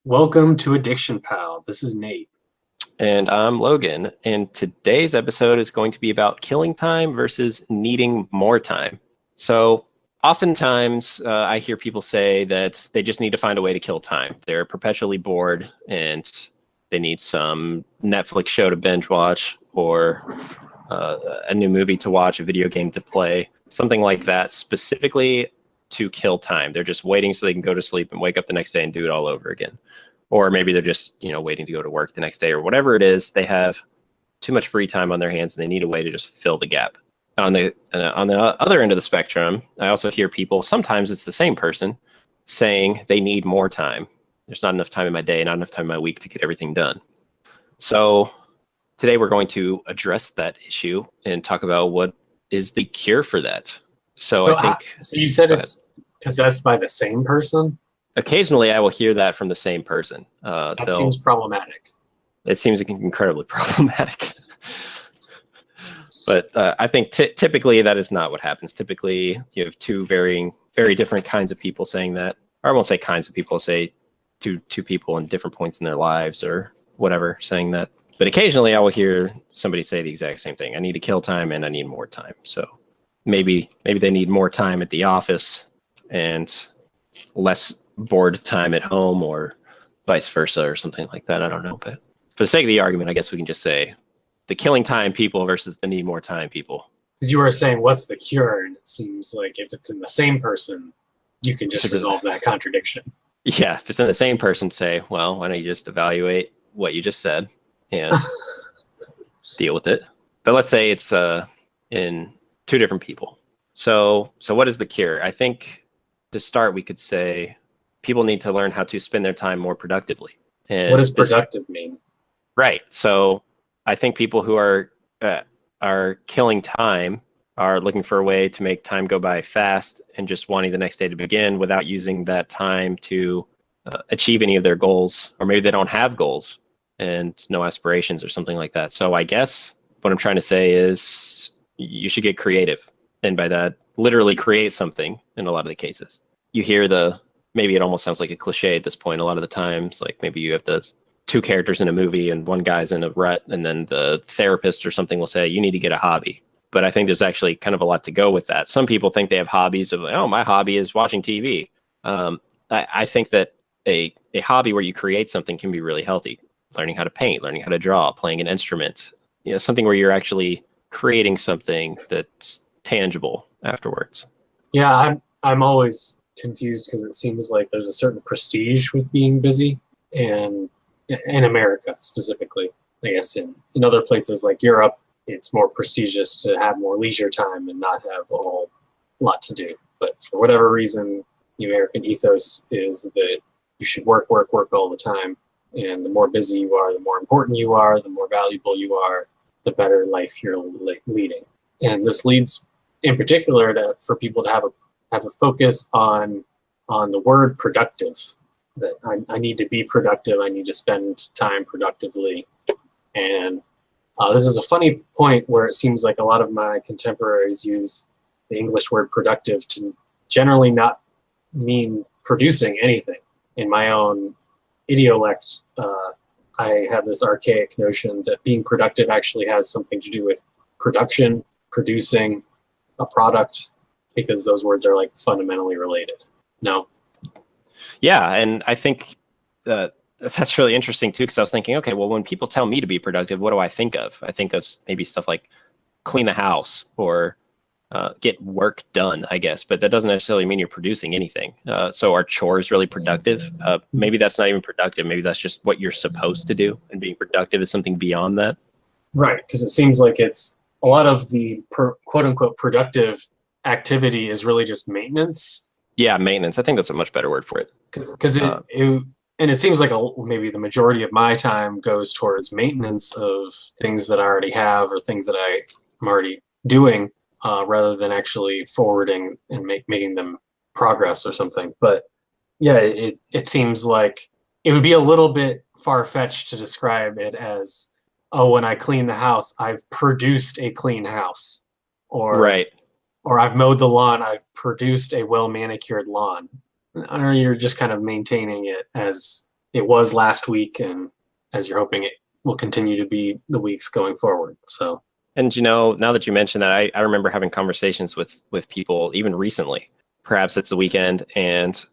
Welcome to Addiction Pal. This is Nate. And I'm Logan. And today's episode is going to be about killing time versus needing more time. So, oftentimes, I hear people say that they just need to find a way to kill time. They're perpetually bored and they need some Netflix show to binge watch or a new movie to watch, a video game to play, something like that, specifically to kill time. They're just waiting so they can go to sleep and wake up the next day and do it all over again. Or maybe they're just, waiting to go to work the next day or whatever it is. They have too much free time on their hands and they need a way to just fill the gap. On the other end of the spectrum, I also hear people, sometimes it's the same person, saying they need more time. There's not enough time in my day, not enough time in my week to get everything done. So today we're going to address that issue and talk about what is the cure for that. So I think... So you said it's possessed by the same person? Occasionally, I will hear that from the same person. That seems problematic. It seems incredibly problematic. But I think typically that is not what happens. Typically, you have two very different kinds of people saying that. Or I won't say kinds of people, say two people in different points in their lives or whatever saying that. But occasionally, I will hear somebody say the exact same thing. I need to kill time and I need more time. So maybe they need more time at the office and less bored time at home or vice versa or something like that. I don't know. But for the sake of the argument, I guess we can just say the killing time people versus the need more time people. Because you were saying, what's the cure? And it seems like if it's in the same person, you can just resolve that contradiction. Yeah, if it's in the same person, say, well, why don't you just evaluate what you just said and deal with it. But let's say it's in two different people. So what is the cure? I think to start, we could say people need to learn how to spend their time more productively. And what does productive mean? Right. So I think people who are killing time are looking for a way to make time go by fast and just wanting the next day to begin without using that time to achieve any of their goals, or maybe they don't have goals and no aspirations or something like that. So I guess what I'm trying to say is you should get creative. And by that, literally create something in a lot of the cases. You hear maybe it almost sounds like a cliche at this point. A lot of the times, like maybe you have those two characters in a movie and one guy's in a rut and then the therapist or something will say, you need to get a hobby. But I think there's actually kind of a lot to go with that. Some people think they have hobbies of, oh, my hobby is watching TV. I think that a hobby where you create something can be really healthy. Learning how to paint, learning how to draw, playing an instrument, something where you're actually creating something that's tangible afterwards. Yeah, I'm always confused because it seems like there's a certain prestige with being busy, and in America specifically. I guess in other places like Europe, it's more prestigious to have more leisure time and not have a whole lot to do. But for whatever reason, the American ethos is that you should work all the time. And the more busy you are, the more important you are, the more valuable you are, the better life you're leading. And this leads in particular for people to have a focus on the word productive, that I need to be productive. I need to spend time productively. And this is a funny point where it seems like a lot of my contemporaries use the English word productive to generally not mean producing anything. In my own idiolect, I have this archaic notion that being productive actually has something to do with production, producing a product, because those words are like fundamentally related. No? Yeah, and I think that's really interesting too, because I was thinking, okay, well, when people tell me to be productive, what do I think of? I think of maybe stuff like clean the house or get work done, I guess, but that doesn't necessarily mean you're producing anything. So are chores really productive? Maybe that's not even productive. Maybe that's just what you're supposed to do, and being productive is something beyond that. Right, because it seems like it's a lot of the quote unquote productive activity is really just maintenance. Yeah, maintenance. I think that's a much better word for it. Because it seems like maybe the majority of my time goes towards maintenance of things that I already have or things that I'm already doing, rather than actually forwarding and making them progress or something. But yeah, it seems like it would be a little bit far-fetched to describe it as, oh, when I clean the house, I've produced a clean house. Or I've mowed the lawn, I've produced a well-manicured lawn. Or you're just kind of maintaining it as it was last week, and as you're hoping it will continue to be the weeks going forward. So, And now that you mention that, I remember having conversations with people even recently. Perhaps it's the weekend, and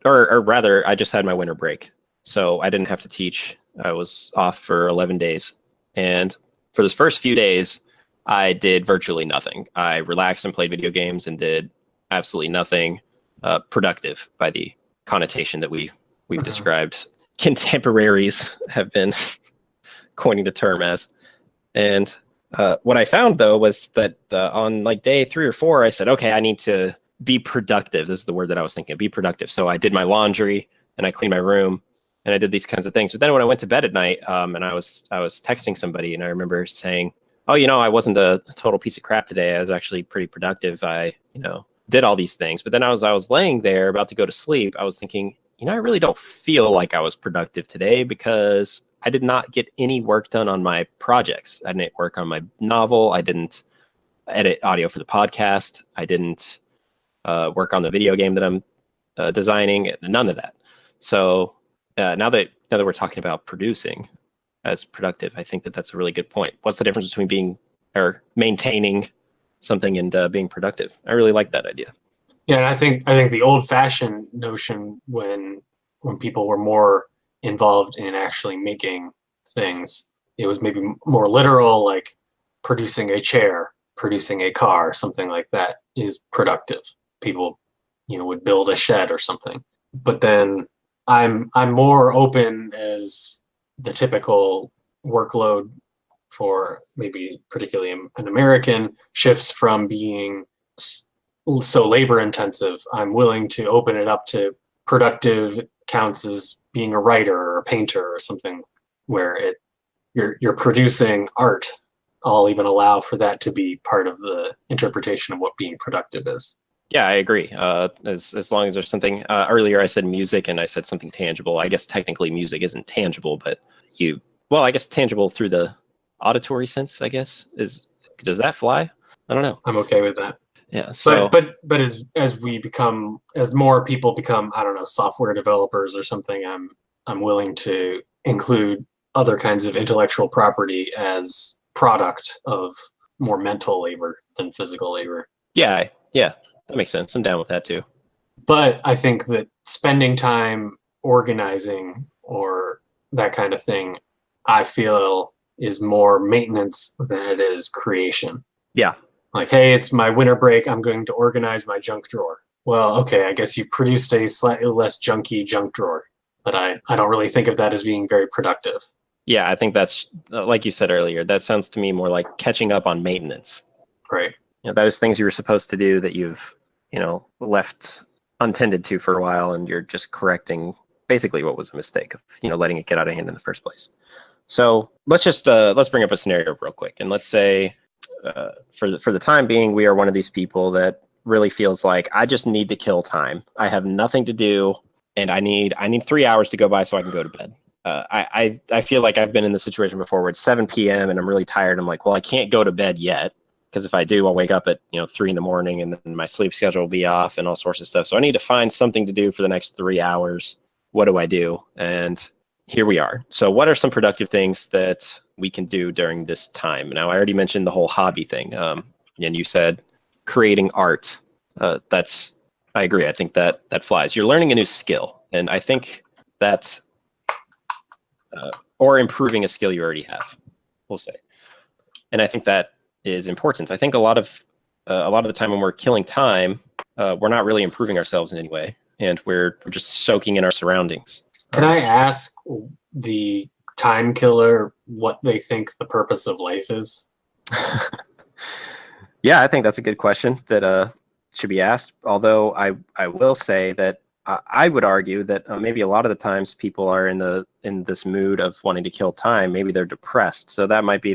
or rather, I just had my winter break, so I didn't have to teach. I was off for 11 days, and for those first few days, I did virtually nothing. I relaxed and played video games and did absolutely nothing productive by the connotation that we've described. Contemporaries have been coining the term as. And what I found, though, was that on like day 3 or 4, I said, okay, I need to be productive. This is the word that I was thinking, be productive. So I did my laundry and I cleaned my room and I did these kinds of things. But then when I went to bed at night and I was texting somebody, and I remember saying, oh, I wasn't a total piece of crap today. I was actually pretty productive. I, did all these things. But then I was laying there about to go to sleep. I was thinking, I really don't feel like I was productive today because I did not get any work done on my projects. I didn't work on my novel. I didn't edit audio for the podcast. I didn't work on the video game that I'm designing. None of that. So now that we're talking about producing as productive, I think that that's a really good point. What's the difference between being or maintaining something and being productive? I really like that idea. Yeah, and I think the old-fashioned notion when people were more involved in actually making things, it was maybe more literal, like producing a chair, producing a car, something like that is productive. People, would build a shed or something. But then I'm more open as the typical workload for maybe particularly an American shifts from being so labor intensive. I'm willing to open it up to productive counts as being a writer or a painter or something where you're producing art. I'll even allow for that to be part of the interpretation of what being productive is. Yeah, I agree. As long as there's something, earlier I said music and I said something tangible. I guess technically music isn't tangible, but I guess tangible through the auditory sense, I guess, does that fly? I don't know. I'm okay with that. Yeah. So, but as more people become, I don't know, software developers or something, I'm willing to include other kinds of intellectual property as product of more mental labor than physical labor. Yeah, that makes sense. I'm down with that too. But I think that spending time organizing or that kind of thing, I feel is more maintenance than it is creation. Yeah. Like, hey, it's my winter break. I'm going to organize my junk drawer. Well, okay, I guess you've produced a slightly less junky junk drawer, but I don't really think of that as being very productive. Yeah, I think that's, like you said earlier, that sounds to me more like catching up on maintenance. Right. Those things you were supposed to do that you've, left untended to for a while, and you're just correcting basically what was a mistake of, letting it get out of hand in the first place. So let's bring up a scenario real quick, and let's say for the time being, we are one of these people that really feels like I just need to kill time. I have nothing to do, and I need 3 hours to go by so I can go to bed. I feel like I've been in this situation before where it's 7 p.m. and I'm really tired. I'm like, well, I can't go to bed yet because if I do, I'll wake up at 3 a.m. and then my sleep schedule will be off and all sorts of stuff. So I need to find something to do for the next 3 hours. What do I do? And here we are. So what are some productive things that we can do during this time? Now, I already mentioned the whole hobby thing. And you said creating art. I agree. I think that flies. You're learning a new skill. And I think that, or improving a skill you already have, we'll say. And I think that is important. I think a lot of the time when we're killing time, we're not really improving ourselves in any way. And we're just soaking in our surroundings. Can I ask the time killer what they think the purpose of life is? Yeah, I think that's a good question that should be asked. Although I will say that I would argue that maybe a lot of the times people are in this mood of wanting to kill time. Maybe they're depressed. So that might be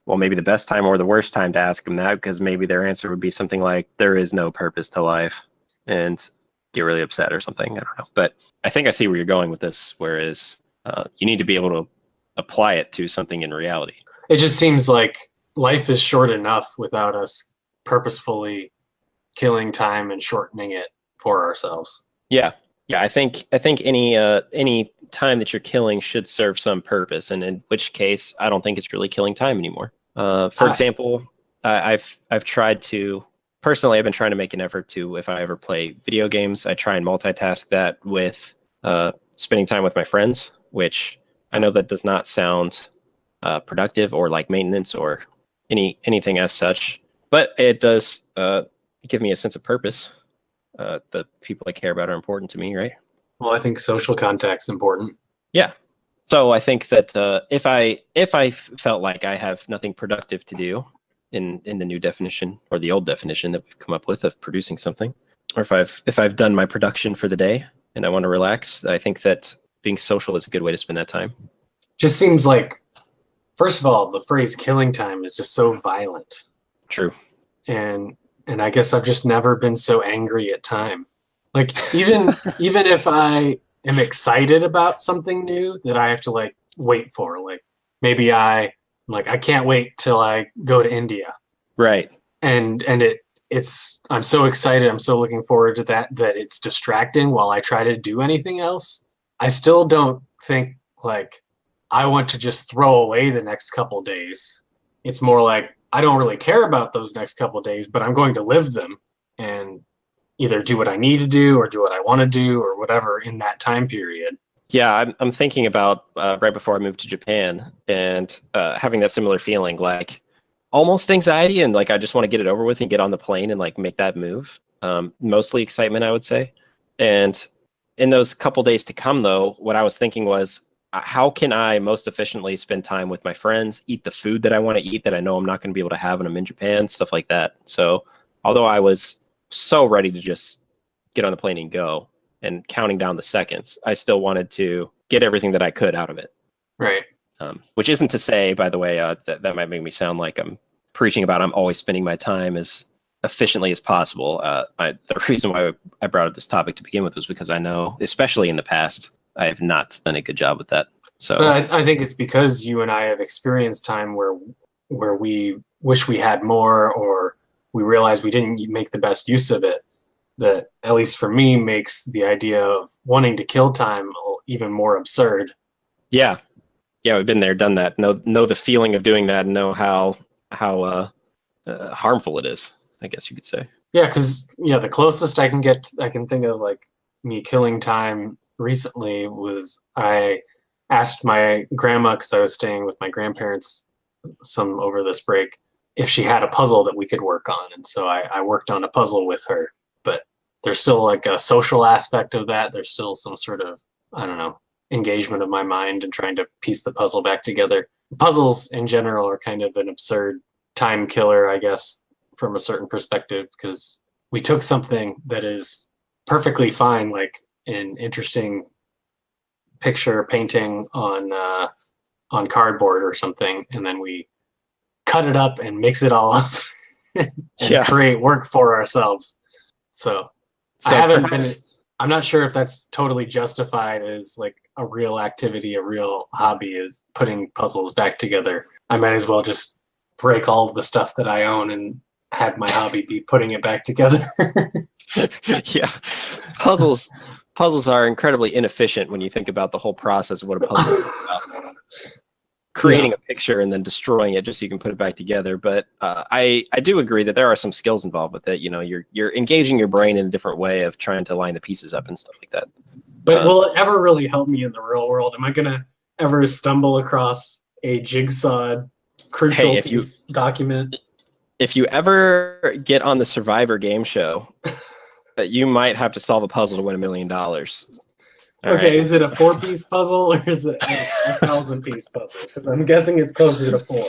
maybe the best time or the worst time to ask them that, because maybe their answer would be something like, there is no purpose to life, and get really upset or something. I don't know. But I think I see where you're going with this, whereas you need to be able to apply it to something in reality. It just seems like life is short enough without us purposefully killing time and shortening it for ourselves. Yeah. Yeah, I think any time that you're killing should serve some purpose, and in which case I don't think it's really killing time anymore. For I, example, I've tried to personally I've been trying to make an effort to, if I ever play video games, I try and multitask that with spending time with my friends, which I know that does not sound productive or like maintenance or anything as such, but it does give me a sense of purpose. The people I care about are important to me, right? well, I think social contact's important. Yeah. So I think that if I felt like I have nothing productive to do in the new definition or the old definition that we've come up with of producing something, or if I've done my production for the day and I want to relax, I think that being social is a good way to spend that time. Just seems like, first of all, the phrase killing time is just so violent. True. And I guess I've just never been so angry at time. Like even if I am excited about something new that I have to like wait for, like maybe I can't wait till I go to India. Right. And it's I'm so excited, I'm so looking forward to that it's distracting while I try to do anything else. I still don't think like I want to just throw away the next couple days. It's more like I don't really care about those next couple days, but I'm going to live them and either do what I need to do or do what I want to do or whatever in that time period. Yeah, I'm thinking about right before I moved to Japan and having that similar feeling, like almost anxiety, and like I just want to get it over with and get on the plane and like make that move. Mostly excitement, I would say. And in those couple days to come, though, what I was thinking was, how can I most efficiently spend time with my friends, eat the food that I want to eat that I know I'm not going to be able to have when I'm in Japan, stuff like that. So although I was so ready to just get on the plane and go and counting down the seconds, I still wanted to get everything that I could out of it. Right. Which isn't to say, by the way, that might make me sound like I'm preaching about I'm always spending my time as efficiently as possible. The reason why I brought up this topic to begin with was because I know, especially in the past, I have not done a good job with that. So But I think it's because you and I have experienced time where we wish we had more or we realize we didn't make the best use of it, that at least for me makes the idea of wanting to kill time even more absurd. yeah, we've been there, done that. Know the feeling of doing that, and know how harmful it is, I guess you could say. Yeah, because the closest I can think of like me killing time recently was I asked my grandma, because I was staying with my grandparents some over this break, if she had a puzzle that we could work on, and so I worked on a puzzle with her. But there's still like a social aspect of that. There's still some sort of, I don't know, engagement of my mind and trying to piece the puzzle back together. Puzzles in general are kind of an absurd time killer, I guess, from a certain perspective, because we took something that is perfectly fine, like an interesting picture painting on cardboard or something, and then we cut it up and mix it all up and create work for ourselves. So I'm not sure if that's totally justified as like a real activity, a real hobby, is putting puzzles back together. I might as well just break all of the stuff that I own and have my hobby be putting it back together. Yeah, puzzles are incredibly inefficient when you think about the whole process of what a puzzle is about. Creating a picture and then destroying it just so you can put it back together. But I do agree that there are some skills involved with it. You know, you're engaging your brain in a different way of trying to line the pieces up and stuff like that. But will it ever really help me in the real world? Am I gonna ever stumble across a jigsawed crucial document? If you ever get on the Survivor game show, you might have to solve a puzzle to win $1 million. Okay, is it a 4-piece puzzle or is it a 1,000-piece puzzle? Because I'm guessing it's closer to 4.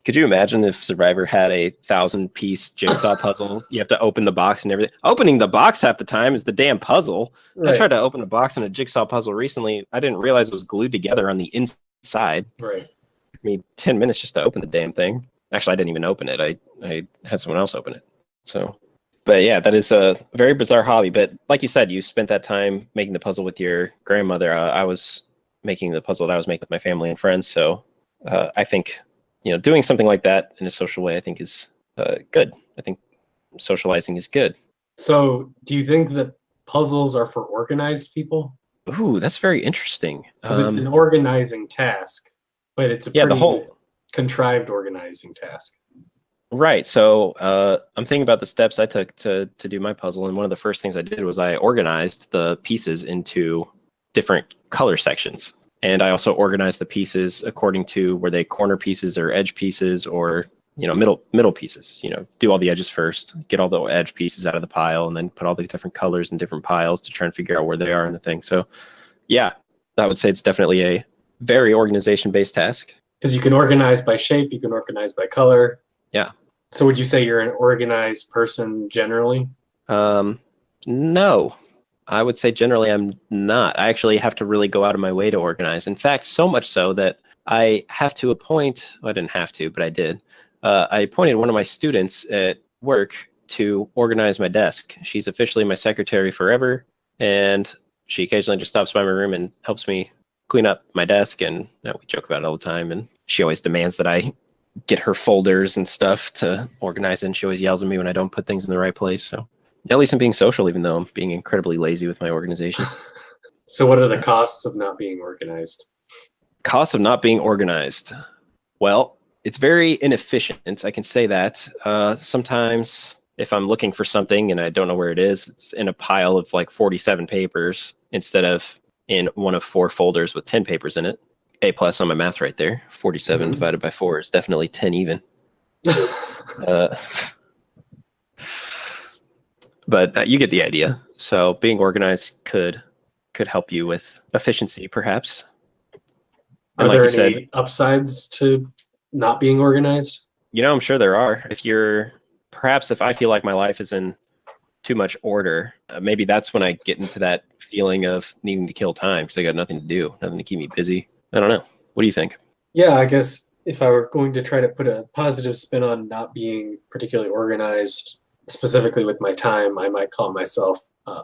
Could you imagine if Survivor had a 1,000-piece jigsaw puzzle? You have to open the box and everything. Opening the box half the time is the damn puzzle. Right. I tried to open a box in a jigsaw puzzle recently. I didn't realize it was glued together on the inside. Right. It took me 10 minutes just to open the damn thing. Actually, I didn't even open it. I had someone else open it. So... But yeah, that is a very bizarre hobby. But like you said, you spent that time making the puzzle with your grandmother. I was making the puzzle that I was making with my family and friends. So I think, doing something like that in a social way, I think is good. I think socializing is good. So do you think that puzzles are for organized people Ooh, that's very interesting. because it's an organizing task, but it's a Yeah, the pretty whole contrived organizing task. right. So I'm thinking about the steps I took to do my puzzle, and one of the first things I did was I organized the pieces into different color sections, and I also organized the pieces according to were they corner pieces or edge pieces or middle pieces. Do all the edges first, get all the edge pieces out of the pile, and then put all the different colors in different piles to try and figure out where they are in the thing. So yeah, I would say it's definitely a very organization-based task. Because you can organize by shape, you can organize by color. Yeah. So would you say you're an organized person generally? No, I would say generally I'm not. I actually have to really go out of my way to organize. In fact, so much so that I have to appoint, well, I didn't have to, but I did. I appointed one of my students at work to organize my desk. She's officially my secretary forever, and she occasionally just stops by my room and helps me clean up my desk, and we joke about it all the time, and she always demands that I get her folders and stuff to organize it, and she always yells at me when I don't put things in the right place. So at least I'm being social, even though I'm being incredibly lazy with my organization. So what are the costs of not being organized? Costs of not being organized. Well, it's very inefficient. I can say that. Sometimes if I'm looking for something and I don't know where it is, it's in a pile of like 47 papers instead of in one of 4 folders with 10 papers in it. A+ on my math right there. 47 divided by 4 is definitely 10 even. But you get the idea. So being organized could help you with efficiency, perhaps. Are there any upsides to not being organized? I'm sure there are. If I feel like my life is in too much order, maybe that's when I get into that feeling of needing to kill time because I got nothing to do, nothing to keep me busy. I don't know. What do you think? Yeah, I guess if I were going to try to put a positive spin on not being particularly organized, specifically with my time, I might call myself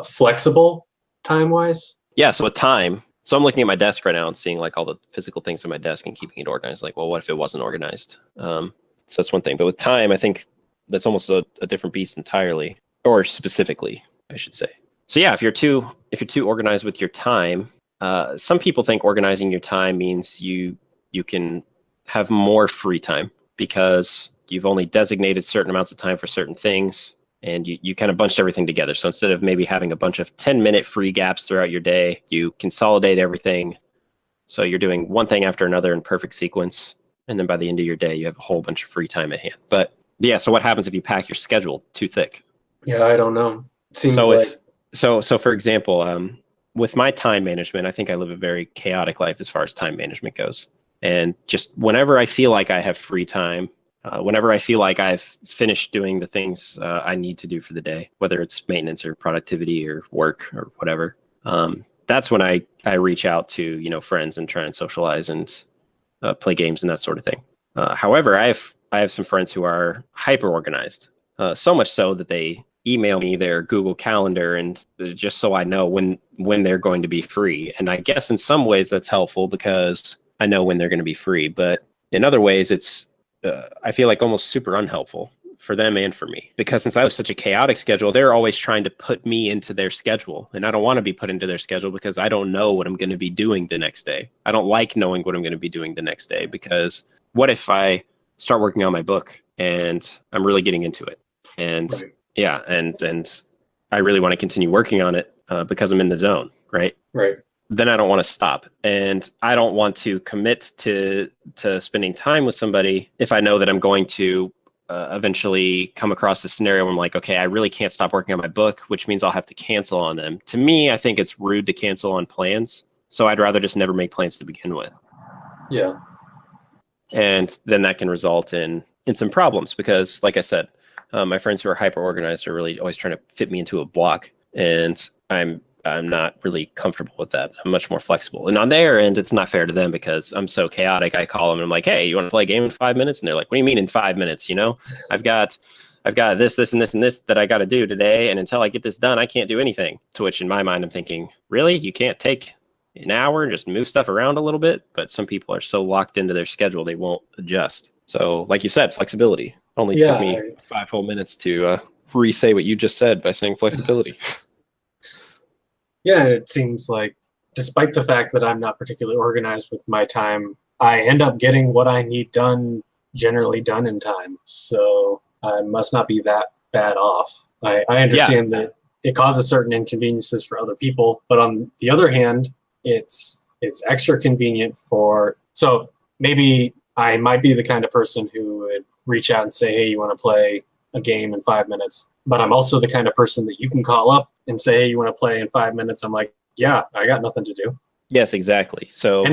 flexible time-wise. Yeah, so with time, so I'm looking at my desk right now and seeing like all the physical things on my desk and keeping it organized. Like, well, what if it wasn't organized? So that's one thing. But with time, I think that's almost a different beast entirely, or specifically, I should say. So yeah, if you're too organized with your time, some people think organizing your time means you can have more free time because you've only designated certain amounts of time for certain things, and you kind of bunched everything together. So instead of maybe having a bunch of 10-minute free gaps throughout your day, you consolidate everything. So you're doing one thing after another in perfect sequence. And then by the end of your day, you have a whole bunch of free time at hand. But yeah, so what happens if you pack your schedule too thick? Yeah, I don't know. It seems so for example, with my time management, I think I live a very chaotic life as far as time management goes. And just whenever I feel like I have free time, whenever I feel like I've finished doing the things I need to do for the day, whether it's maintenance or productivity or work or whatever, that's when I reach out to friends and try and socialize and play games and that sort of thing. However, I have some friends who are hyper organized, so much so that they email me their Google Calendar and just so I know when they're going to be free. And I guess in some ways that's helpful because I know when they're going to be free, but in other ways it's I feel like almost super unhelpful for them and for me, because since I have such a chaotic schedule, they're always trying to put me into their schedule, and I don't want to be put into their schedule because I don't know what I'm going to be doing the next day. I don't like knowing what I'm going to be doing the next day, because what if I start working on my book and I'm really getting into it, and right. Yeah, and I really want to continue working on it because I'm in the zone, right? Right. Then I don't want to stop, and I don't want to commit to spending time with somebody if I know that I'm going to eventually come across the scenario where I'm like, okay, I really can't stop working on my book, which means I'll have to cancel on them. To me, I think it's rude to cancel on plans, so I'd rather just never make plans to begin with. Yeah. And then that can result in some problems because, like I said, my friends who are hyper organized are really always trying to fit me into a block, and I'm not really comfortable with that. I'm much more flexible. And on their end, it's not fair to them because I'm so chaotic. I call them and I'm like, hey, you want to play a game in 5 minutes? And they're like, what do you mean in 5 minutes? I've got this, and this that I got to do today. And until I get this done, I can't do anything. To which in my mind, I'm thinking, really? You can't take an hour and just move stuff around a little bit? But some people are so locked into their schedule, they won't adjust. So like you said, flexibility. Only took me 5 whole minutes to re-say what you just said by saying flexibility. Yeah, it seems like despite the fact that I'm not particularly organized with my time, I end up getting what I need done generally done in time. So I must not be that bad off. I Yeah, understand that it causes certain inconveniences for other people, but on the other hand, it's extra convenient for so maybe I might be the kind of person who would reach out and say, "Hey, you want to play a game in 5 minutes?" But I'm also the kind of person that you can call up and say, "Hey, you want to play in 5 minutes?" I'm like, "Yeah, I got nothing to do." yes, exactly. And So,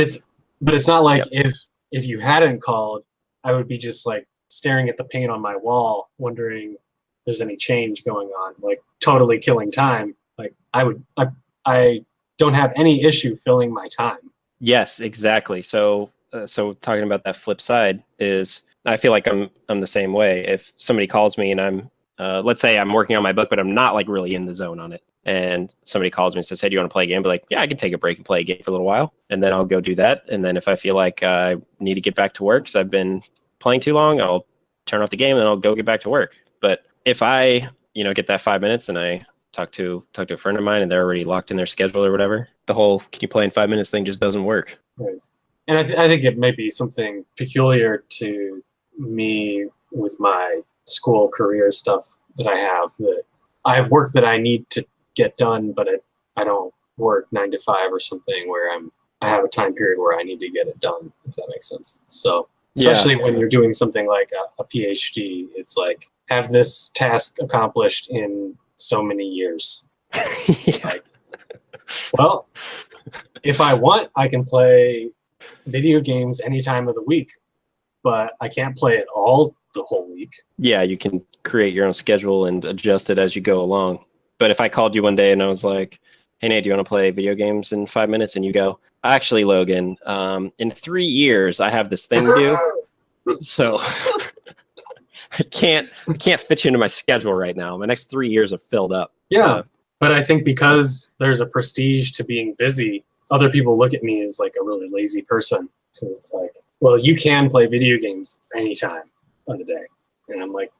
but it's not like yep. if you hadn't called, I would be just like staring at the paint on my wall, wondering if there's any change going on, like totally killing time. Like I don't have any issue filling my time. Yes, exactly. So, so talking about that flip side is, I feel like I'm the same way. If somebody calls me and I'm, let's say I'm working on my book, but I'm not like really in the zone on it, and somebody calls me and says, "Hey, do you want to play a game?" But like, yeah, I can take a break and play a game for a little while, and then I'll go do that. And then if I feel like I need to get back to work because I've been playing too long, I'll turn off the game and I'll go get back to work. But if I, get that 5 minutes and I talk to a friend of mine and they're already locked in their schedule or whatever, the whole "can you play in 5 minutes" thing just doesn't work. Right. And I think it may be something peculiar to me with my school career stuff that I have, that I have work that I need to get done, but I don't work 9 to 5 or something where I have a time period where I need to get it done, if that makes sense. So Yeah. especially when you're doing something like a PhD, it's like have this task accomplished in so many years. It's Yeah. like, well, if I want, I can play video games any time of the week, but I can't play it all the whole week. Yeah, you can create your own schedule and adjust it as you go along. But if I called you one day and I was like, "Hey Nate, do you want to play video games in 5 minutes?" and you go, "Actually, Logan, in 3 years I have this thing to do, so I can't fit you into my schedule right now. My next 3 years are filled up." Yeah, but I think because there's a prestige to being busy, other people look at me as like a really lazy person. So it's like, well, you can play video games anytime of the day, and I'm like,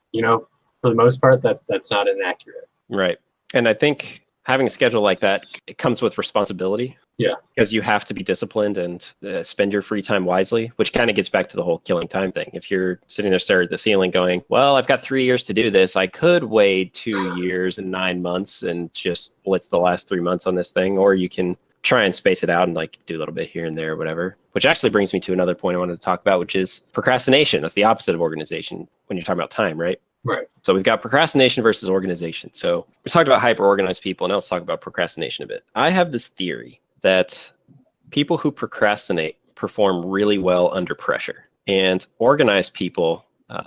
for the most part, that's not inaccurate. Right. And I think having a schedule like that, it comes with responsibility. Yeah. Because you have to be disciplined and spend your free time wisely, which kind of gets back to the whole killing time thing. If you're sitting there staring at the ceiling going, "Well, I've got 3 years to do this. I could wait 2 years and 9 months and just blitz the last 3 months on this thing," or you can try and space it out and like do a little bit here and there or whatever. Which actually brings me to another point I wanted to talk about, which is procrastination. That's the opposite of organization when you're talking about time, right? Right. So we've got procrastination versus organization. So we talked about hyper organized people. Now let's talk about procrastination a bit. I have this theory that people who procrastinate perform really well under pressure, and organized people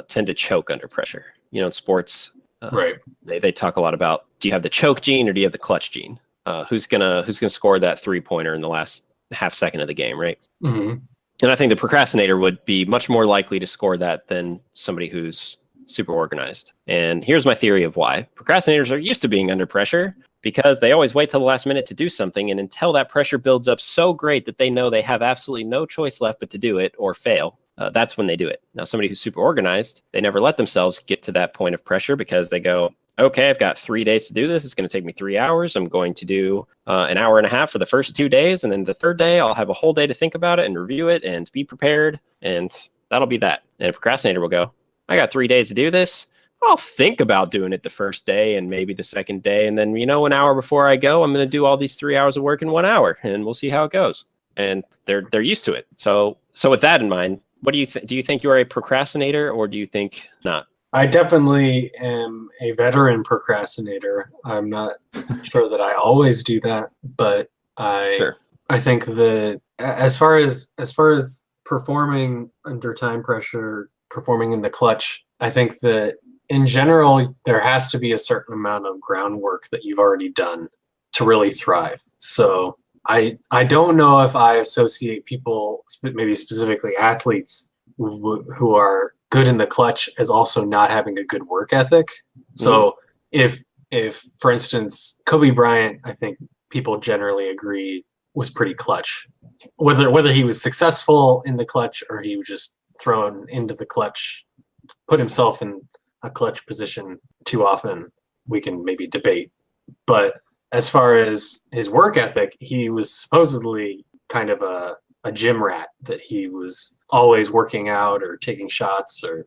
tend to choke under pressure. In sports, Right. they talk a lot about, do you have the choke gene or do you have the clutch gene? Who's gonna score that 3-pointer in the last half second of the game, right? Mm-hmm. And I think the procrastinator would be much more likely to score that than somebody who's super organized. And here's my theory of why. Procrastinators are used to being under pressure because they always wait till the last minute to do something. And until that pressure builds up so great that they know they have absolutely no choice left but to do it or fail, that's when they do it. Now, somebody who's super organized, they never let themselves get to that point of pressure because they go, "Okay, I've got 3 days to do this. It's going to take me 3 hours. I'm going to do an hour and a half for the first 2 days. And then the third day, I'll have a whole day to think about it and review it and be prepared. And that'll be that." And a procrastinator will go, "I got 3 days to do this. I'll think about doing it the first day and maybe the second day. And then, an hour before I go, I'm going to do all these 3 hours of work in 1 hour and we'll see how it goes." And they're used to it. So with that in mind, what do you think? Do you think you're a procrastinator or do you think not? I definitely am a veteran procrastinator. I'm not sure that I always do that, but Sure. I think that as far as performing under time pressure, performing in the clutch, I think that in general there has to be a certain amount of groundwork that you've already done to really thrive. So I don't know if I associate people, maybe specifically athletes, who are good in the clutch as also not having a good work ethic. So if for instance Kobe Bryant, I think people generally agree was pretty clutch. Whether he was successful in the clutch or he was just thrown into the clutch, put himself in a clutch position too often, we can maybe debate. But as far as his work ethic, he was supposedly kind of a gym rat, that he was always working out or taking shots or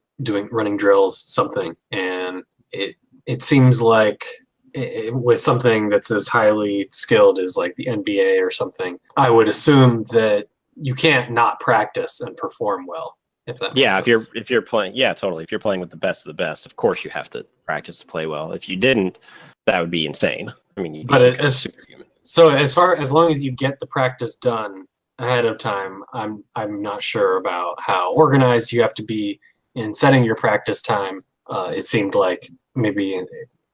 running drills, something. And it seems like with something that's as highly skilled as like the NBA or something, I would assume that you can't not practice and perform well. If that makes sense. if you're playing, yeah, totally. If you're playing with the best of the best, of course you have to practice to play well. If you didn't, that would be insane. I mean, you'd be some kind of superhuman. So as long as you get the practice done ahead of time, I'm not sure about how organized you have to be in setting your practice time. It seemed like maybe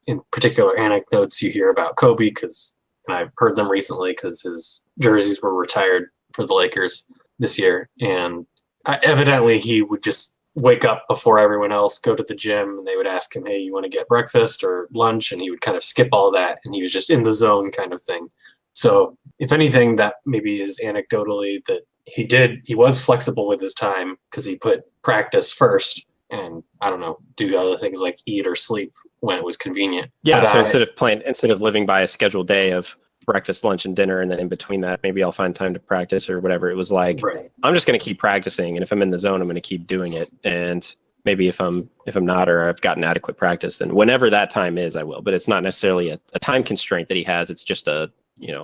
in particular anecdotes you hear about Kobe, because I've heard them recently because his jerseys were retired for the Lakers this year, and evidently he would just wake up before everyone else, go to the gym, and they would ask him, hey, you want to get breakfast or lunch? And he would kind of skip all that, and he was just in the zone kind of thing. So if anything, that maybe is anecdotally that he was flexible with his time because he put practice first, and I don't know, do other things like eat or sleep when it was convenient. Yeah, so instead of living by a scheduled day of breakfast, lunch, and dinner, and then in between that, maybe I'll find time to practice or whatever. It was like, right, I'm just going to keep practicing, and if I'm in the zone, I'm going to keep doing it. And maybe if I'm not, or I've gotten adequate practice, then whenever that time is, I will. But it's not necessarily a time constraint that he has. It's just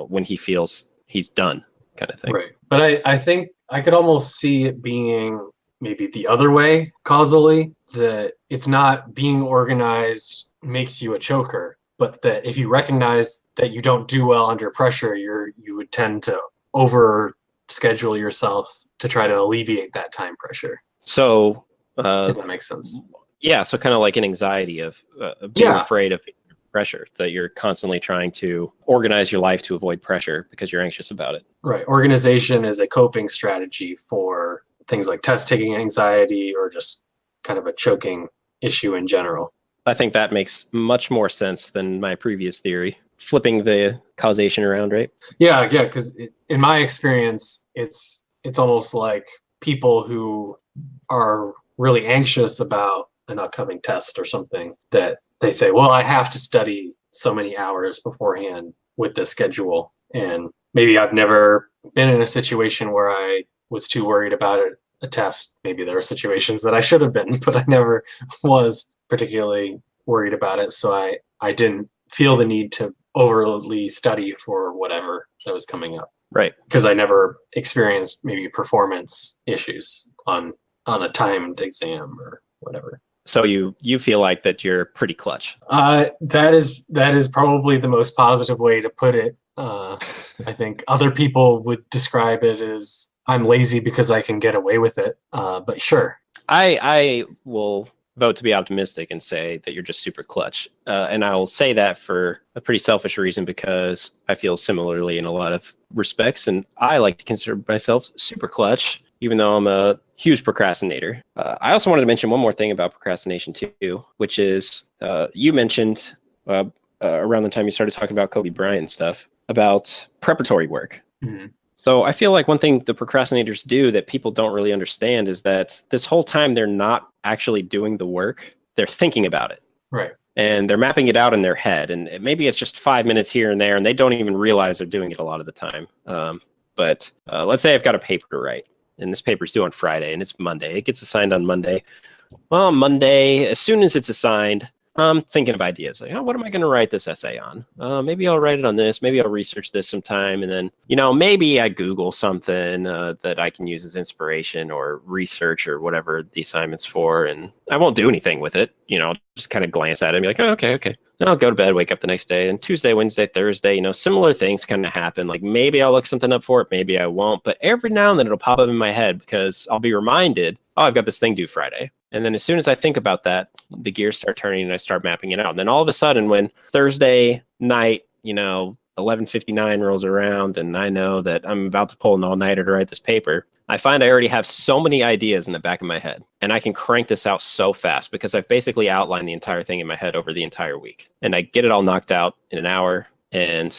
when he feels he's done kind of thing. Right. But I think I could almost see it being maybe the other way causally, that it's not being organized makes you a choker, but that if you recognize that you don't do well under pressure, you would tend to over schedule yourself to try to alleviate that time pressure. So if that makes sense. Yeah. So kind of like an anxiety of being afraid of pressure, that you're constantly trying to organize your life to avoid pressure because you're anxious about it. Right. Organization is a coping strategy for things like test taking anxiety or just kind of a choking issue in general. I think that makes much more sense than my previous theory, flipping the causation around, right? Yeah, because in my experience, it's almost like people who are really anxious about an upcoming test or something, that they say, well, I have to study so many hours beforehand with this schedule. And maybe I've never been in a situation where I was too worried about a test. Maybe there are situations that I should have been, but I never was particularly worried about it. So I didn't feel the need to overly study for whatever that was coming up. Right. Because I never experienced maybe performance issues on a timed exam or whatever. So you feel like that you're pretty clutch. That is probably the most positive way to put it. I think other people would describe it as I'm lazy because I can get away with it. But sure. I will vote to be optimistic and say that you're just super clutch. And I will say that for a pretty selfish reason, because I feel similarly in a lot of respects. And I like to consider myself super clutch, even though I'm a huge procrastinator. I also wanted to mention one more thing about procrastination too, which is you mentioned around the time you started talking about Kobe Bryant and stuff, about preparatory work. Mm-hmm. So I feel like one thing the procrastinators do that people don't really understand is that this whole time they're not actually doing the work. They're thinking about it. Right. And they're mapping it out in their head. And maybe it's just 5 minutes here and there, and they don't even realize they're doing it a lot of the time. But let's say I've got a paper to write, and this paper's due on Friday, and it's Monday. It gets assigned on Monday. Well, Monday, as soon as it's assigned, I'm thinking of ideas. Like, what am I going to write this essay on? Maybe I'll write it on this. Maybe I'll research this sometime. And then, maybe I Google something that I can use as inspiration or research or whatever the assignment's for. And I won't do anything with it. I'll just kind of glance at it and be like, oh, okay. Then I'll go to bed, wake up the next day. And Tuesday, Wednesday, Thursday, similar things kind of happen. Like maybe I'll look something up for it. Maybe I won't. But every now and then it'll pop up in my head because I'll be reminded, oh, I've got this thing due Friday. And then as soon as I think about that, the gears start turning and I start mapping it out. And then all of a sudden, when Thursday night, 11:59 rolls around and I know that I'm about to pull an all-nighter to write this paper, I find I already have so many ideas in the back of my head. And I can crank this out so fast because I've basically outlined the entire thing in my head over the entire week. And I get it all knocked out in an hour and,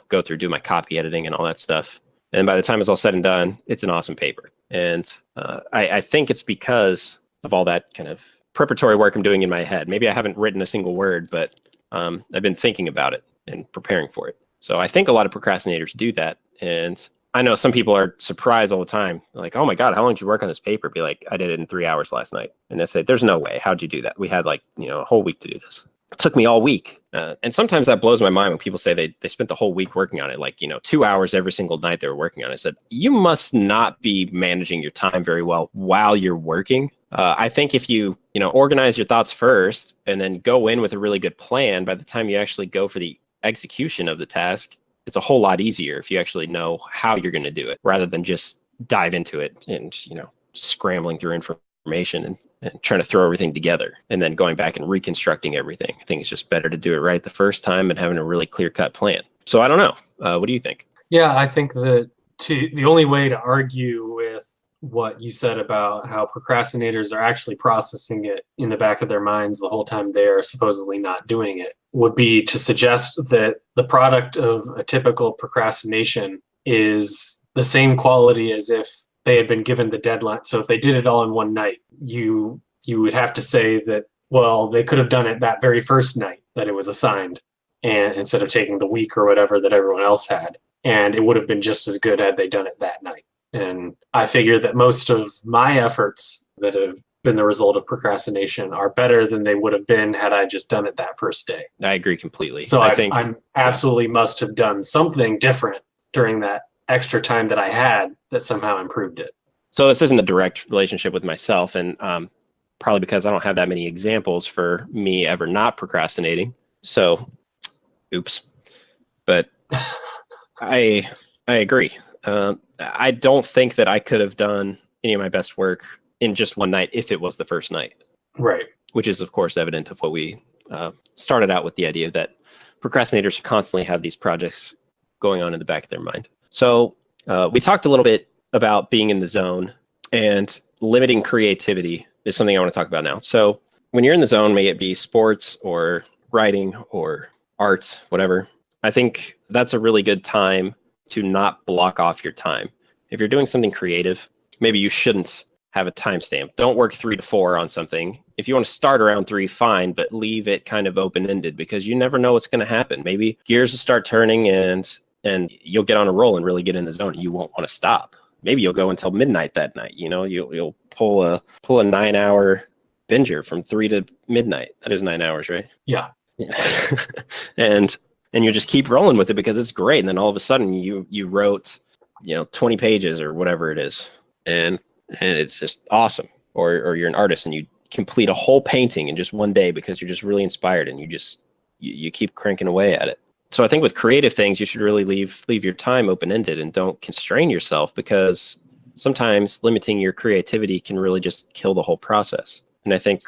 go through, do my copy editing and all that stuff. And by the time it's all said and done, it's an awesome paper. And I think it's because of all that kind of preparatory work I'm doing in my head. Maybe I haven't written a single word, but I've been thinking about it and preparing for it. So I think a lot of procrastinators do that. And I know some people are surprised all the time. Like, oh my God, how long did you work on this paper? Be like, I did it in 3 hours last night. And they say, there's no way. How'd you do that? We had like, a whole week to do this. It took me all week. And sometimes that blows my mind when people say they spent the whole week working on it, like, 2 hours every single night they were working on it. I said, you must not be managing your time very well while you're working. I think if you, organize your thoughts first and then go in with a really good plan, by the time you actually go for the execution of the task, it's a whole lot easier if you actually know how you're going to do it rather than just dive into it and, scrambling through information and trying to throw everything together and then going back and reconstructing everything. I think it's just better to do it right the first time and having a really clear-cut plan. So I don't know. What do you think? Yeah, I think that the only way to argue with what you said about how procrastinators are actually processing it in the back of their minds the whole time they're supposedly not doing it would be to suggest that the product of a typical procrastination is the same quality as if they had been given the deadline. So if they did it all in one night, you would have to say that, well, they could have done it that very first night that it was assigned, and instead of taking the week or whatever that everyone else had. And it would have been just as good had they done it that night. And I figure that most of my efforts that have been the result of procrastination are better than they would have been had I just done it that first day. I agree completely. So I absolutely must have done something different during that extra time that I had that somehow improved it. So this isn't a direct relationship with myself, and probably because I don't have that many examples for me ever not procrastinating. So, oops. But I agree. I don't think that I could have done any of my best work in just one night if it was the first night. Right. Which is, of course, evident of what we started out with, the idea that procrastinators constantly have these projects going on in the back of their mind. So we talked a little bit about being in the zone, and limiting creativity is something I want to talk about now. So when you're in the zone, may it be sports or writing or art, whatever, I think that's a really good time to not block off your time. If you're doing something creative, maybe you shouldn't have a timestamp. Don't work 3 to 4 on something. If you want to start around 3, fine, but leave it kind of open-ended, because you never know what's going to happen. Maybe gears will start turning and you'll get on a roll and really get in the zone. You won't want to stop. Maybe you'll go until midnight that night. You'll pull a 9-hour binger from 3 to midnight. That is 9 hours, right? Yeah. and you just keep rolling with it because it's great. And then all of a sudden you wrote, 20 pages or whatever it is. And it's just awesome. Or you're an artist and you complete a whole painting in just one day because you're just really inspired, and you keep cranking away at it. So I think with creative things, you should really leave your time open-ended and don't constrain yourself, because sometimes limiting your creativity can really just kill the whole process. And I think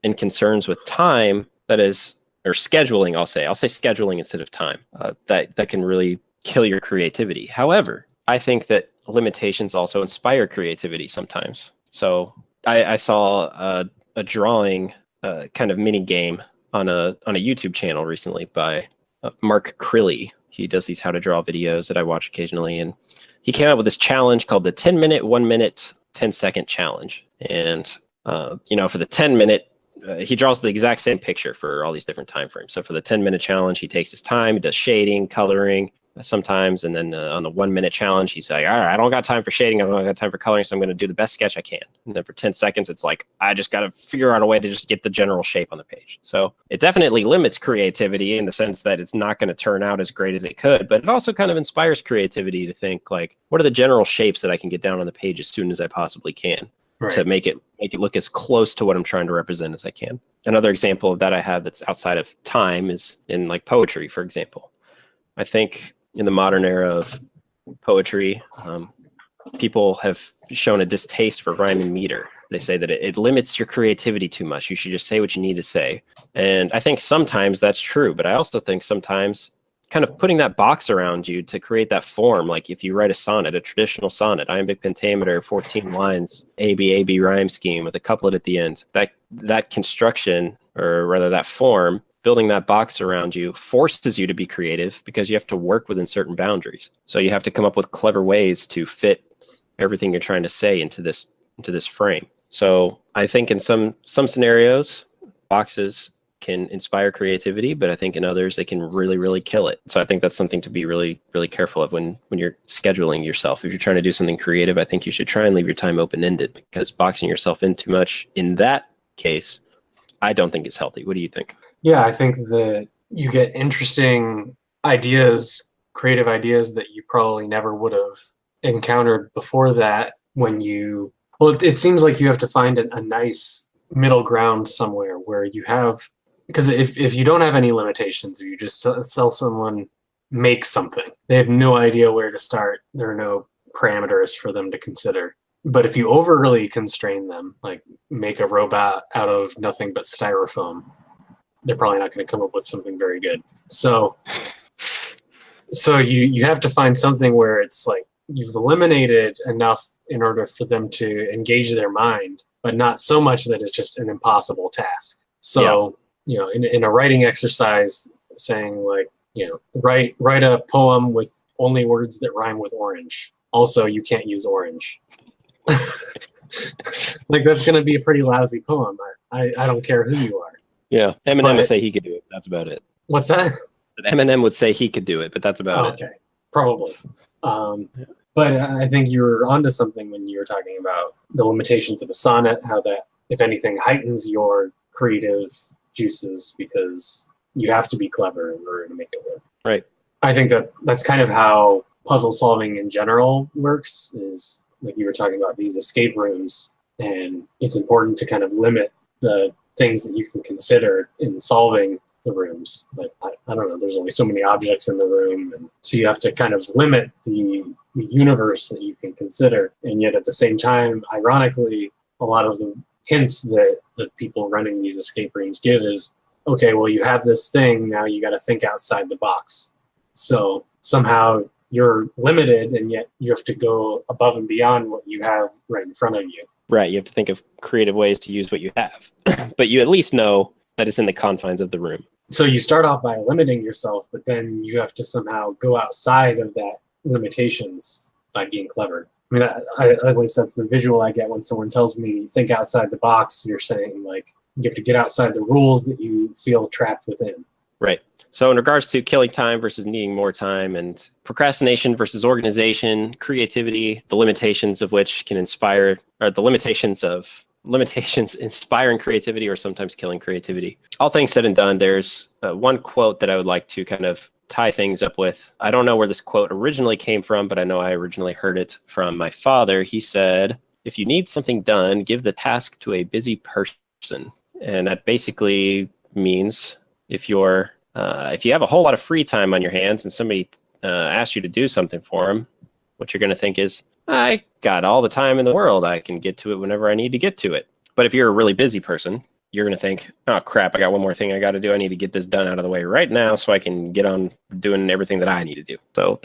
in concerns with time, that is, or scheduling, I'll say scheduling instead of time, that can really kill your creativity. However, I think that limitations also inspire creativity sometimes. So I saw a drawing kind of mini game on a YouTube channel recently by Mark Crilly. He does these how to draw videos that I watch occasionally, and he came out with this challenge called the 10-minute, 1-minute, 10-second challenge. And for the 10-minute, he draws the exact same picture for all these different time frames. So for the 10-minute challenge, he takes his time, he does shading, coloring sometimes, and then on the 1-minute challenge, he's like, all right, I don't got time for shading, I don't got time for coloring, so I'm going to do the best sketch I can. And then for 10 seconds, it's like, I just got to figure out a way to just get the general shape on the page. So it definitely limits creativity in the sense that it's not going to turn out as great as it could, but it also kind of inspires creativity to think, like, what are the general shapes that I can get down on the page as soon as I possibly can? Right. To make it look as close to what I'm trying to represent as I can. Another example of that I have that's outside of time is in like poetry, for example. I think in the modern era of poetry, people have shown a distaste for rhyme and meter. They say that it limits your creativity too much. You should just say what you need to say. And I think sometimes that's true, but I also think sometimes kind of putting that box around you to create that form, like if you write a sonnet, a traditional sonnet, iambic pentameter, 14 lines, A-B rhyme scheme with a couplet at the end, that construction, or rather that form, building that box around you forces you to be creative because you have to work within certain boundaries. So you have to come up with clever ways to fit everything you're trying to say into this frame. So I think in some scenarios, boxes can inspire creativity, but I think in others, it can really, really kill it. So I think that's something to be really, really careful of when you're scheduling yourself. If you're trying to do something creative, I think you should try and leave your time open-ended, because boxing yourself in too much in that case, I don't think is healthy. What do you think? Yeah, I think that you get interesting ideas, creative ideas that you probably never would have encountered before that it seems like you have to find a nice middle ground somewhere where you have, because if you don't have any limitations, or you just sell someone make something, they have no idea where to start. There are no parameters for them to consider. But if you overly constrain them, like make a robot out of nothing but styrofoam, they're probably not going to come up with something very good. So you have to find something where it's like you've eliminated enough in order for them to engage their mind, but not so much that it's just an impossible task. So, in a writing exercise, saying like, write a poem with only words that rhyme with orange. Also, you can't use orange. Like, that's going to be a pretty lousy poem. I don't care who you are. Yeah, Eminem would say he could do it. That's about it. What's that? Eminem would say he could do it, but that's about it. Okay, probably. But I think you were onto something when you were talking about the limitations of a sonnet, how that, if anything, heightens your creative juices because you have to be clever in order to make it work. Right. I think that's kind of how puzzle solving in general works, is like you were talking about these escape rooms, and it's important to kind of limit the things that you can consider in solving the rooms. Like, I don't know, there's only so many objects in the room, and so you have to kind of limit the universe that you can consider. And yet at the same time, ironically, a lot of the hints that the people running these escape rooms give is, okay, well, you have this thing, now you got to think outside the box. So somehow you're limited, and yet you have to go above and beyond what you have right in front of you. Right, you have to think of creative ways to use what you have, but you at least know that it's in the confines of the room. So you start off by limiting yourself, but then you have to somehow go outside of that limitations by being clever. I mean, at least that's the visual I get when someone tells me think outside the box. You're saying like you have to get outside the rules that you feel trapped within. Right. So in regards to killing time versus needing more time, and procrastination versus organization, creativity, the limitations of which can inspire, or the limitations inspiring creativity or sometimes killing creativity. All things said and done, there's one quote that I would like to kind of tie things up with. I don't know where this quote originally came from, but I know I originally heard it from my father. He said, "If you need something done, give the task to a busy person." And that basically means if you have a whole lot of free time on your hands and somebody asks you to do something for them, what you're going to think is, I got all the time in the world. I can get to it whenever I need to get to it. But if you're a really busy person, you're going to think, oh, crap, I got one more thing I got to do. I need to get this done out of the way right now so I can get on doing everything that I need to do. So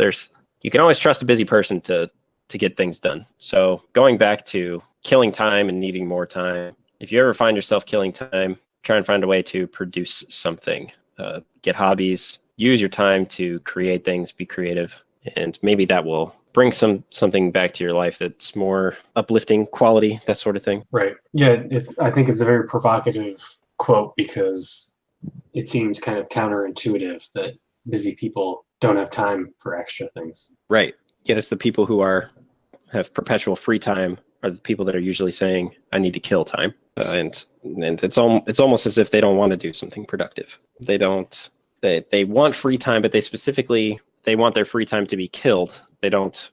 you can always trust a busy person to get things done. So going back to killing time and needing more time, if you ever find yourself killing time, try and find a way to produce something. Get hobbies, use your time to create things, be creative, and maybe that will bring something back to your life that's more uplifting, quality, that sort of thing. Right. Yeah, I think it's a very provocative quote because it seems kind of counterintuitive that busy people don't have time for extra things. Right. Yet it's the people who have perpetual free time are the people that are usually saying, I need to kill time. And it's almost as if they don't want to do something productive. They want free time, but they want their free time to be killed. They don't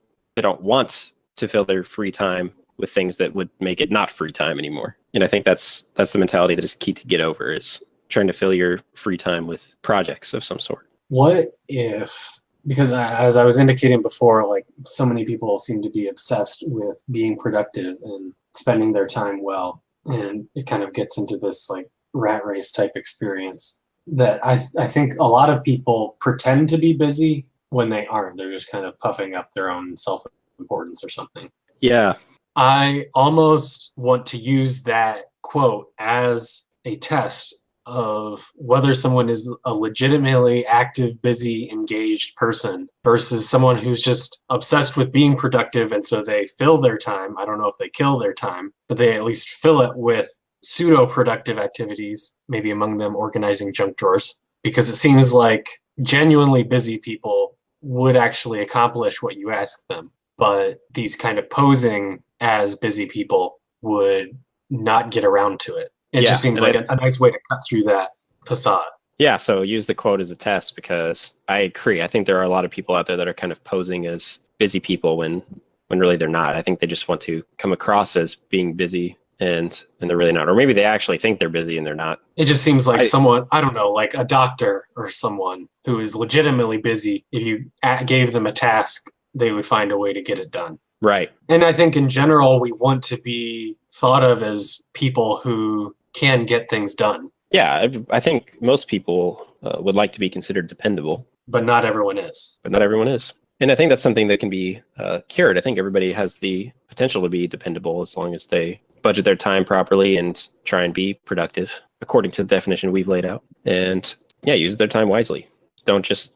want to fill their free time with things that would make it not free time anymore. And I think that's the mentality that is key to get over, is trying to fill your free time with projects of some sort. What if, because as I was indicating before, like so many people seem to be obsessed with being productive and spending their time well. And it kind of gets into this like rat race type experience that I think a lot of people pretend to be busy when they aren't. They're just kind of puffing up their own self-importance or something. Yeah. I almost want to use that quote as a test of whether someone is a legitimately active, busy, engaged person versus someone who's just obsessed with being productive. And so they fill their time. I don't know if they kill their time, but they at least fill it with pseudo productive activities, maybe among them organizing junk drawers, because it seems like genuinely busy people would actually accomplish what you ask them. But these kind of posing as busy people would not get around to it. It Yeah, just seems like a nice way to cut through that facade. Yeah, so use the quote as a test, because I agree. I think there are a lot of people out there that are kind of posing as busy people when really they're not. I think they just want to come across as being busy and they're really not. Or maybe they actually think they're busy and they're not. It just seems like someone, I don't know, like a doctor or someone who is legitimately busy, if you gave them a task, they would find a way to get it done. Right. And I think in general, we want to be thought of as people who can get things done. Yeah, I think most people would like to be considered dependable. But not everyone is. But not everyone is. And I think that's something that can be cured. I think everybody has the potential to be dependable as long as they budget their time properly and try and be productive according to the definition we've laid out. And yeah, use their time wisely. Don't just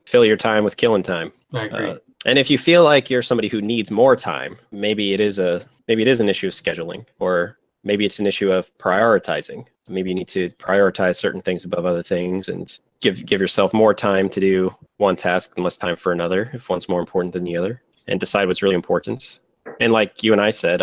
fill your time with killing time. I agree. And if you feel like you're somebody who needs more time, maybe it is an issue of scheduling, or maybe it's an issue of prioritizing. Maybe you need to prioritize certain things above other things and give yourself more time to do one task and less time for another if one's more important than the other, and decide what's really important. And like you and I said,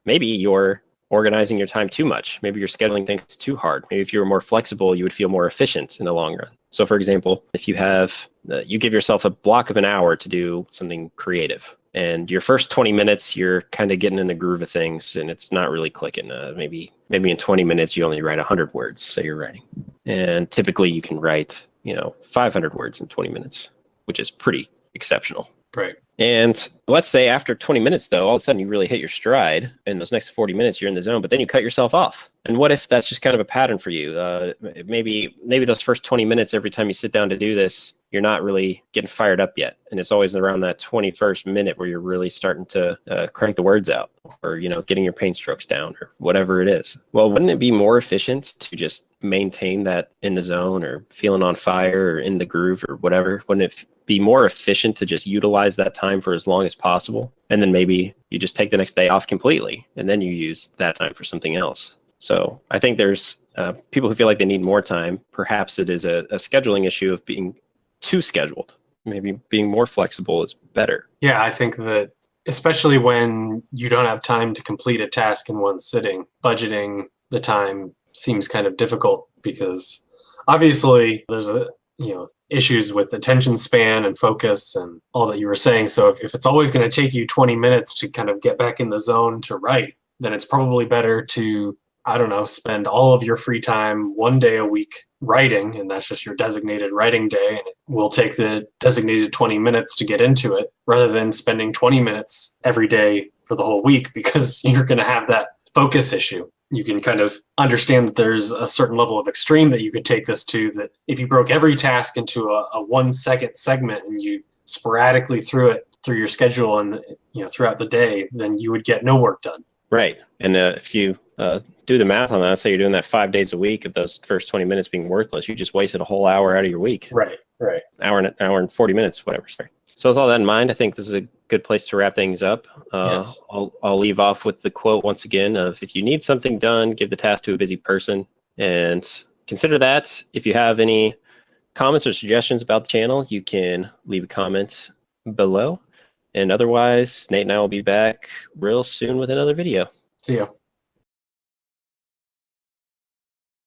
maybe you're organizing your time too much. Maybe you're scheduling things too hard. Maybe if you were more flexible, you would feel more efficient in the long run. So for example, if you have, you give yourself a block of an hour to do something creative, and your first 20 minutes, you're kind of getting in the groove of things and it's not really clicking. Maybe in 20 minutes, you only write 100 words, say you're writing. And typically you can write, 500 words in 20 minutes, which is pretty exceptional. Right. And let's say after 20 minutes, though, all of a sudden you really hit your stride. In those next 40 minutes, you're in the zone, but then you cut yourself off. And what if that's just kind of a pattern for you? Maybe those first 20 minutes, every time you sit down to do this, you're not really getting fired up yet. And it's always around that 21st minute where you're really starting to crank the words out, or, getting your paint strokes down, or whatever it is. Well, wouldn't it be more efficient to just maintain that in the zone, or feeling on fire, or in the groove, or whatever? Wouldn't it be more efficient to just utilize that time for as long as possible? And then maybe you just take the next day off completely, and then you use that time for something else. So I think there's people who feel like they need more time. Perhaps it is a scheduling issue of being too scheduled. Maybe being more flexible is better. Yeah, I think that especially when you don't have time to complete a task in one sitting, budgeting the time seems kind of difficult, because obviously there's issues with attention span and focus and all that you were saying. So if it's always going to take you 20 minutes to kind of get back in the zone to write, then it's probably better to, spend all of your free time one day a week writing, and that's just your designated writing day, and it will take the designated 20 minutes to get into it, rather than spending 20 minutes every day for the whole week, because you're going to have that focus issue. You can kind of understand that there's a certain level of extreme that you could take this to, that if you broke every task into a 1 second segment and you sporadically threw it through your schedule and throughout the day, then you would get no work done. Right. And if you do the math on that, say you're doing that 5 days a week, of those first 20 minutes being worthless, you just wasted a whole hour out of your week. Right. Hour and 40 minutes, whatever. Sorry. So with all that in mind, I think this is a good place to wrap things up. Yes. I'll leave off with the quote once again of, if you need something done, give the task to a busy person. And consider that. If you have any comments or suggestions about the channel, you can leave a comment below. And otherwise, Nate and I will be back real soon with another video. See ya.